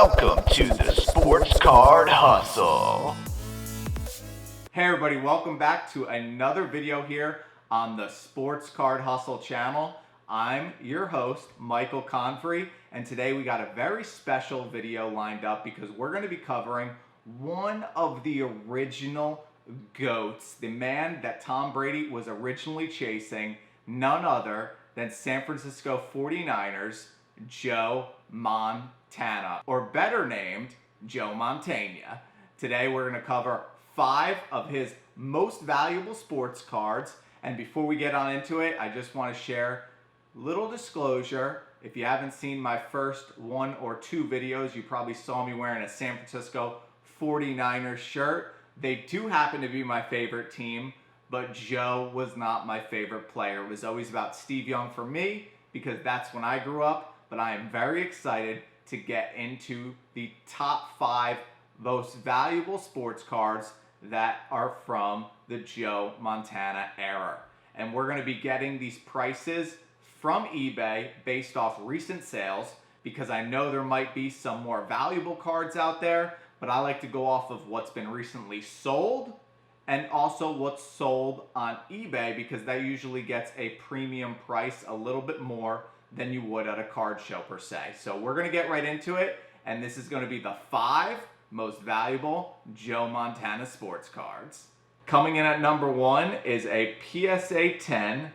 Welcome to the Sports Card Hustle. Hey everybody, welcome back to another video here on the Sports Card Hustle channel. I'm your host, Michael Confrey, and today we got a very special video lined up because we're going to be covering one of the original GOATs, the man that Tom Brady was originally chasing, none other than San Francisco 49ers, Joe Montana, or better named Joe Montana. Today we're going to cover 5 of his most valuable sports cards, and before we get on into it, I just want to share a little disclosure. If you haven't seen my first 1 or 2 videos, you probably saw me wearing a San Francisco 49ers shirt. They do happen to be my favorite team, but Joe was not my favorite player. It was always about Steve Young for me because that's when I grew up, but I am very excited to get into the top 5 most valuable sports cards that are from the Joe Montana era. And we're going to be getting these prices from eBay based off recent sales because I know there might be some more valuable cards out there, but I like to go off of what's been recently sold and also what's sold on eBay because that usually gets a premium price, a little bit more than you would at a card show per se. So we're going to get right into it, and this is going to be the 5 most valuable Joe Montana sports cards. Coming in at number 1 is a PSA 10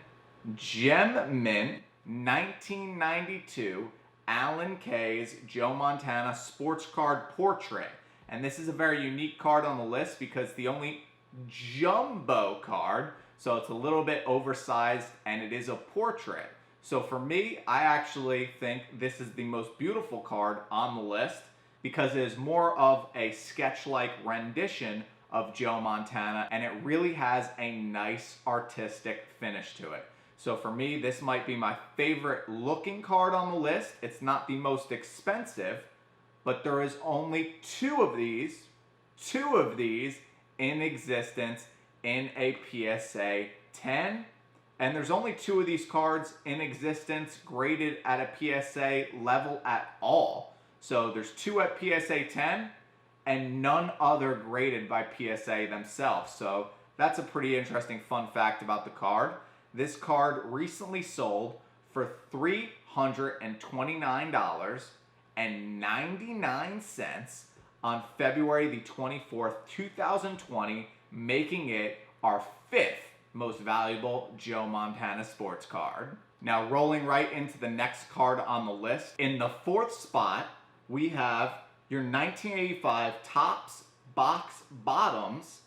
Gem Mint 1992 Alan Kay's Joe Montana sports card portrait. And this is a very unique card on the list because the only jumbo card, so it's a little bit oversized and it is a portrait. So for me, I actually think this is the most beautiful card on the list because it is more of a sketch-like rendition of Joe Montana and it really has a nice artistic finish to it. So for me, this might be my favorite looking card on the list. It's not the most expensive, but there is only 2 of these in existence in a PSA 10. And there's only 2 of these cards in existence graded at a PSA level at all. So there's 2 at PSA 10 and none other graded by PSA themselves. So that's a pretty interesting fun fact about the card. This card recently sold for $329.99 on February the 24th, 2020, making it our 5th most valuable Joe Montana sports card. Now rolling right into the next card on the list. In the 4th spot, we have your 1985 Topps Box Bottoms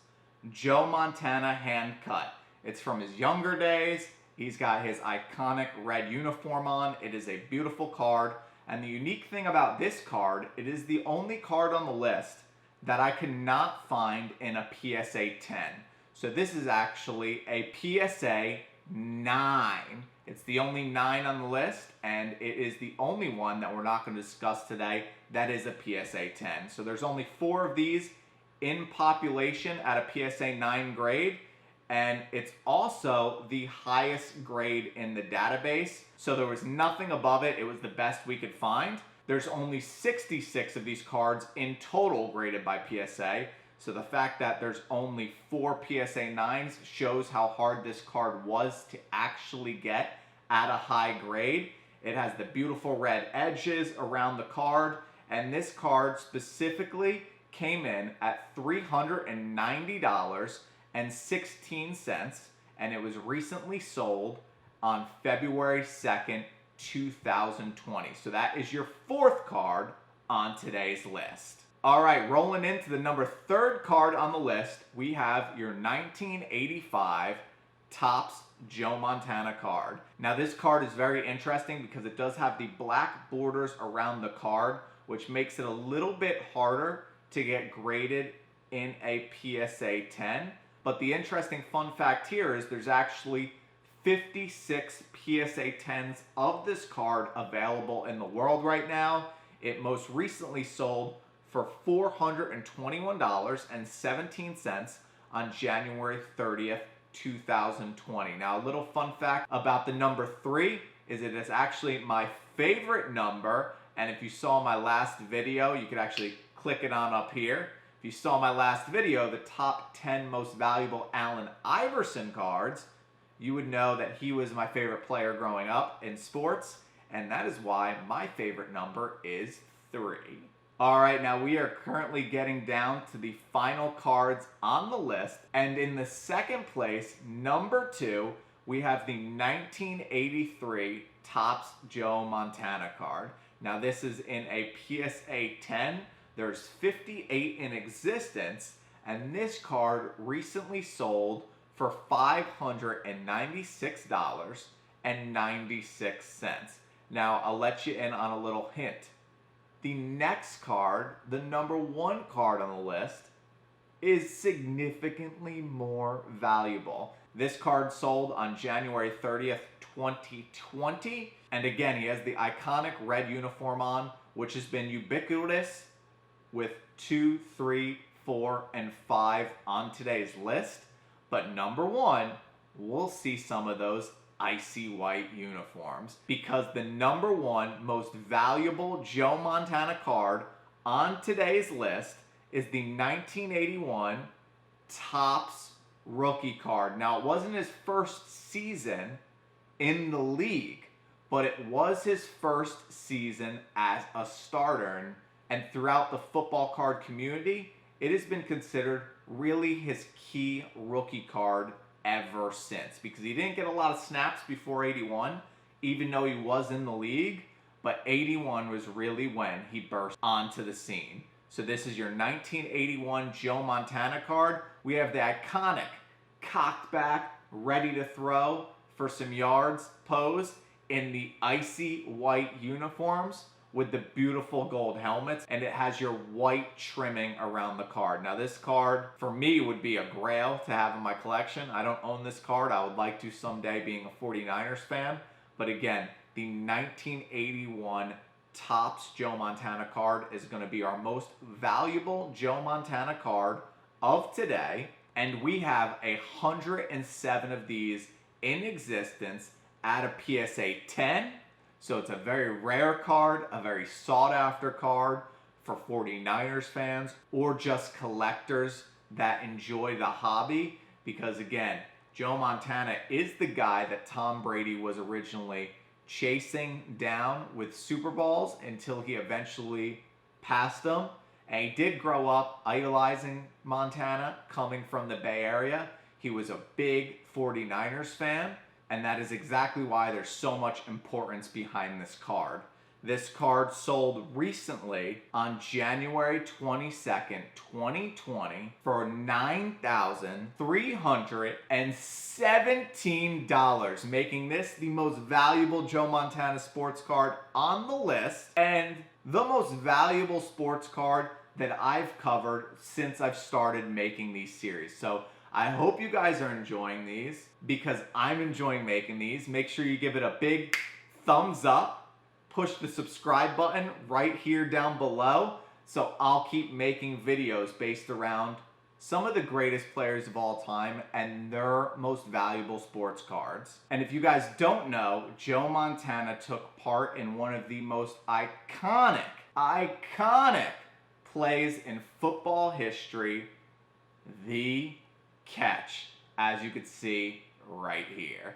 Joe Montana hand cut. It's from his younger days. He's got his iconic red uniform on. It is a beautiful card. And the unique thing about this card, it is the only card on the list that I could not find in a PSA 10. So this is actually a PSA 9. It's the only 9 on the list, and it is the only one that we're not going to discuss today that is a PSA 10. So there's only 4 of these in population at a PSA 9 grade, and it's also the highest grade in the database. So there was nothing above it. It was the best we could find. There's only 66 of these cards in total graded by PSA. So the fact that there's only 4 PSA 9s shows how hard this card was to actually get at a high grade. It has the beautiful red edges around the card, and this card specifically came in at $390.16, and it was recently sold on February 2nd, 2020. So that is your 4th card on today's list. All right, rolling into the number 3rd card on the list, we have your 1985 Topps Joe Montana card. Now this card is very interesting because it does have the black borders around the card, which makes it a little bit harder to get graded in a PSA 10. But the interesting fun fact here is there's actually 56 PSA 10s of this card available in the world right now. It most recently sold for $421.17 on January 30th, 2020. Now, a little fun fact about the number 3 is it is actually my favorite number And if you saw my last video, you could actually click it on up here. If you saw my last video, the top 10 most valuable Allen Iverson cards, you would know that he was my favorite player growing up in sports, and that is why my favorite number is 3. All right, now we are currently getting down to the final cards on the list, and in the second place, number 2, we have the 1983 Topps Joe Montana card. Now this is in a PSA 10. There's 58 in existence, and this card recently sold for $596.96. Now, I'll let you in on a little hint. The next card, the number 1 card on the list, is significantly more valuable. This card sold on January 30th, 2020. And again, he has the iconic red uniform on, which has been ubiquitous with 2, 3, 4, and 5 on today's list. But number 1, we'll see some of those icy white uniforms, because the number 1 most valuable Joe Montana card on today's list is the 1981 Topps rookie card. Now, it wasn't his first season in the league, but it was his first season as a starter. And throughout the football card community, it has been considered really his key rookie card ever since, because he didn't get a lot of snaps before 81, even though he was in the league, but 81 was really when he burst onto the scene. So this is your 1981 Joe Montana card. We have the iconic cocked back, ready to throw for some yards pose in the icy white uniforms with the beautiful gold helmets, and it has your white trimming around the card. Now this card, for me, would be a grail to have in my collection. I don't own this card. I would like to someday, being a 49ers fan. But again, the 1981 Topps Joe Montana card is going to be our most valuable Joe Montana card of today. And we have 107 of these in existence at a PSA 10. So it's a very rare card, a very sought after card for 49ers fans or just collectors that enjoy the hobby. Because again, Joe Montana is the guy that Tom Brady was originally chasing down with Super Bowls until he eventually passed them. And he did grow up idolizing Montana, coming from the Bay Area. He was a big 49ers fan. And that is exactly why there's so much importance behind this card. This card sold recently on January 22nd, 2020 for $9,317, making this the most valuable Joe Montana sports card on the list and the most valuable sports card that I've covered since I've started making these series. So I hope you guys are enjoying these, because I'm enjoying making these. Make sure you give it a big thumbs up. Push the subscribe button right here down below, so I'll keep making videos based around some of the greatest players of all time and their most valuable sports cards. And if you guys don't know, Joe Montana took part in one of the most iconic plays in football history, the catch, as you can see right here.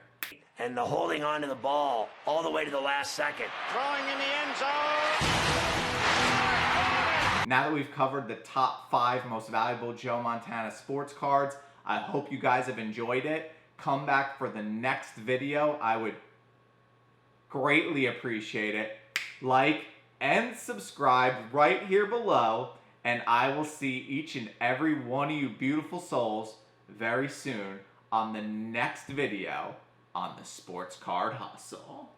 And the holding on to the ball all the way to the last second. Throwing in the end zone. Now that we've covered the top 5 most valuable Joe Montana sports cards, I hope you guys have enjoyed it. Come back for the next video. I would greatly appreciate it. Like and subscribe right here below, and I will see each and every one of you beautiful souls very soon on the next video on the Sports Card Hustle.